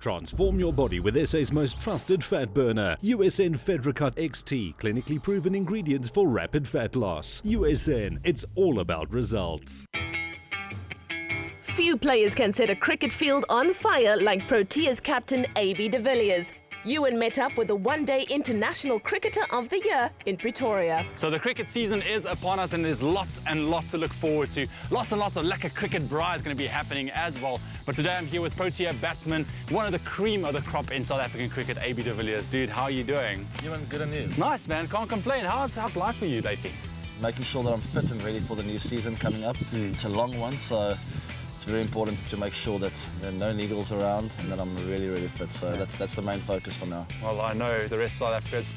Transform your body with SA's most trusted fat burner. USN Fedricut XT, clinically proven ingredients for rapid fat loss. USN, it's all about results. Few players can set a cricket field on fire like Proteas captain AB de Villiers. Ewan met up with the one-day International Cricketer of the Year in Pretoria. So the cricket season is upon us and there's lots and lots to look forward to. Lots and lots of lekker cricket braai is going to be happening as well. But today I'm here with Protea batsman, one of the cream of the crop in South African cricket, AB de Villiers. Dude, how are you doing? Ewan, good on you. Nice, man. Can't complain. How's life for you lately? Making sure that I'm fit and ready for the new season coming up. It's a long one, so it's very important to make sure that there are no needles around and that I'm really, really fit. So that's the main focus for now. Well, I know the rest of South Africa's,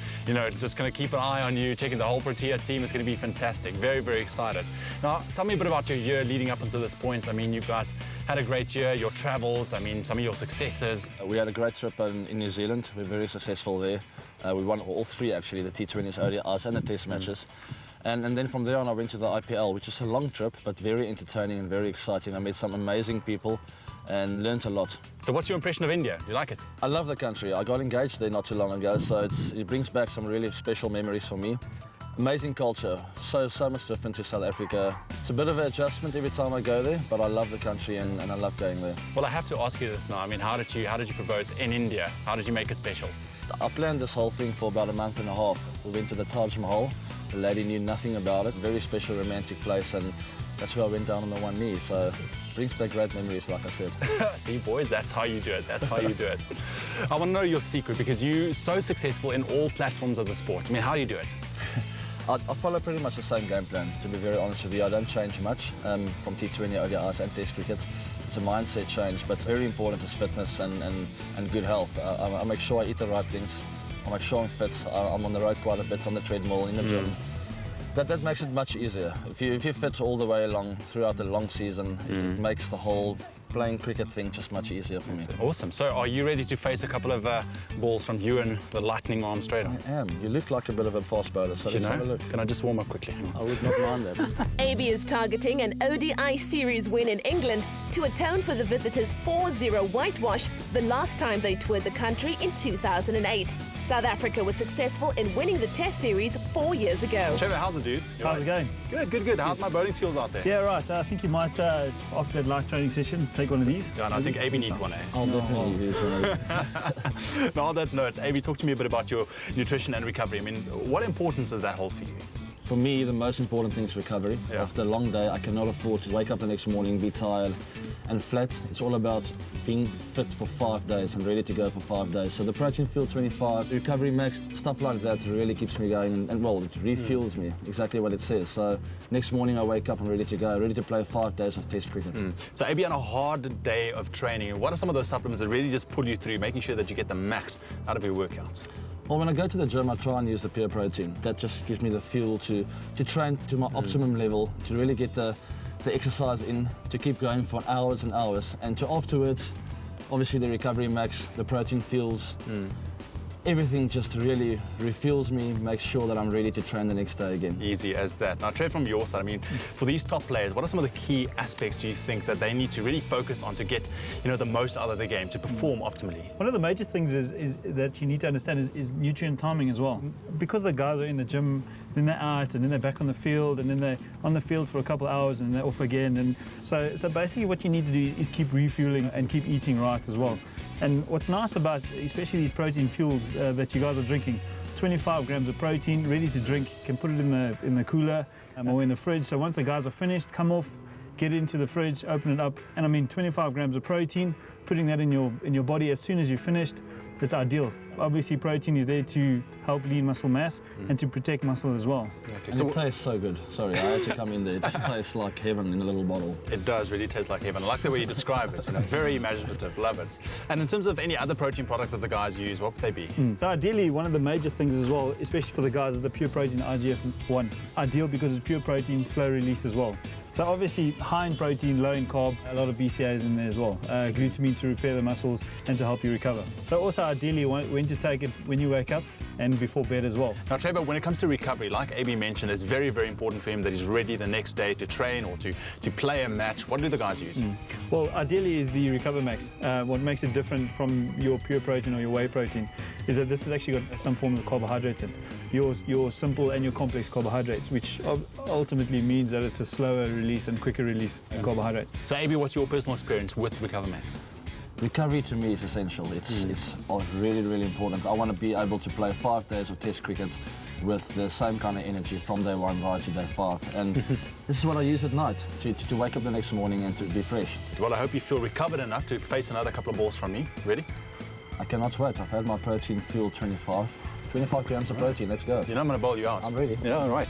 just going to keep an eye on you, checking the whole Protea team. Is going to be fantastic. Very, very excited. Now, tell me a bit about your year leading up until this point. I mean, you guys had a great year, your travels, I mean, some of your successes. We had a great trip in New Zealand. We're very successful there. We won all three, actually, the T20s, ODIs and the Test matches. And then from there on I went to the IPL, which is a long trip, but very entertaining and very exciting. I met some amazing people and learnt a lot. So what's your impression of India? Do you like it? I love the country. I got engaged there not too long ago, so it brings back some really special memories for me. Amazing culture, so much different to South Africa. It's a bit of an adjustment every time I go there, but I love the country and I love going there. Well, I have to ask you this now. I mean, how did you propose in India? How did you make it special? I planned this whole thing for about a month and a half. We went to the Taj Mahal. The lady knew nothing about it. Very special, romantic place, and that's where I went down on the one knee. So it brings back great memories, like I said. See, boys, that's how you do it. That's how you do it. I want to know your secret because you're so successful in all platforms of the sport. I mean, how do you do it? I follow pretty much the same game plan, to be very honest with you. I don't change much from T20, ODIs and Test cricket. It's a mindset change, but very important is fitness and good health. I make sure I eat the right things. I make sure I'm fit. I'm on the road quite a bit, on the treadmill, in the gym. That makes it much easier. If you're fit all the way along throughout the long season, it makes the whole playing cricket thing just much easier for me. Awesome. So are you ready to face a couple of balls from Ewan, the lightning arm straight on? I am. You look like a bit of a fast bowler, so let's have a look. Can I just warm up quickly? I would not mind that. AB is targeting an ODI series win in England to atone for the visitors' 4-0 whitewash the last time they toured the country in 2008. South Africa was successful in winning the Test series 4 years ago. Trevor, how's it, dude? How's it going? Good. How's my bowling skills out there? Yeah, right. I think you might, after that light training session, take one of these. Yeah, and I think AB needs one, eh? I'll definitely use one. Now, on that note, AB, talk to me a bit about your nutrition and recovery. I mean, what importance does that hold for you? For me, the most important thing is recovery. Yeah. After a long day, I cannot afford to wake up the next morning, be tired and flat. It's all about being fit for 5 days and ready to go for 5 days. So the protein fuel 25, recovery max, stuff like that really keeps me going and well, it refuels me, exactly what it says. So next morning I wake up and ready to go, ready to play 5 days of Test cricket. So AB, on a hard day of training, what are some of those supplements that really just pull you through, making sure that you get the max out of your workouts? Well, when I go to the gym, I try and use the pure protein. That just gives me the fuel to train to my optimum level, to really get the exercise in, to keep going for hours and hours, and to afterwards, obviously the recovery max, the protein fuels, everything just really refuels me, makes sure that I'm ready to train the next day again. Easy as that. Now, Trev, from your side, I mean, for these top players, what are some of the key aspects do you think that they need to really focus on to get, the most out of the game, to perform optimally? One of the major things is that you need to understand is nutrient timing as well. Because the guys are in the gym, then they're out, and then they're back on the field, and then they're on the field for a couple of hours, and they're off again. And so basically what you need to do is keep refueling and keep eating right as well. And what's nice about especially these protein fuels that you guys are drinking, 25 grams of protein, ready to drink, you can put it in the cooler or in the fridge. So once the guys are finished, come off, get it into the fridge, open it up, and I mean 25 grams of protein, putting that in your body as soon as you're finished, it's ideal. Obviously protein is there to help lean muscle mass and to protect muscle as well. Okay, so it tastes so good. Sorry, I had to come in there. It just tastes like heaven in a little bottle. It does really taste like heaven. I like the way you describe it. Very imaginative. Love it. And in terms of any other protein products that the guys use, what would they be? So ideally, one of the major things as well, especially for the guys, is the pure protein IGF-1. Ideal because it's pure protein, slow release as well. So obviously high in protein, low in carb, a lot of BCAAs in there as well. Glutamine to repair the muscles and to help you recover. So also ideally when to take it when you wake up, and before bed as well. Now, Trevor, when it comes to recovery, like AB mentioned, it's very, very important for him that he's ready the next day to train or to play a match. What do the guys use? Well, ideally is the Recover Max. What makes it different from your pure protein or your whey protein is that this has actually got some form of carbohydrates in. Your simple and your complex carbohydrates, which ultimately means that it's a slower release and quicker release carbohydrates. So, AB, what's your personal experience with Recover Max? Recovery to me is essential. It's really, really important. I want to be able to play 5 days of Test cricket with the same kind of energy from day 1 right to day 5. And this is what I use at night, to wake up the next morning and to be fresh. Well, I hope you feel recovered enough to face another couple of balls from me. Ready? I cannot wait. I've had my protein fuel 25 grams of protein. Let's go. You know I'm going to bowl you out. I'm ready. Yeah, all right.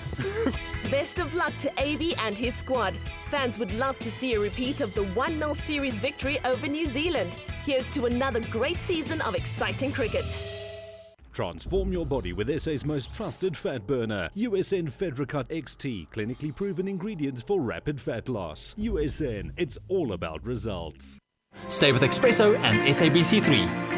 Best of luck to AB and his squad. Fans would love to see a repeat of the 1-0 series victory over New Zealand. Here's to another great season of exciting cricket. Transform your body with SA's most trusted fat burner. USN Fedricut XT, clinically proven ingredients for rapid fat loss. USN, it's all about results. Stay with Expresso and SABC3.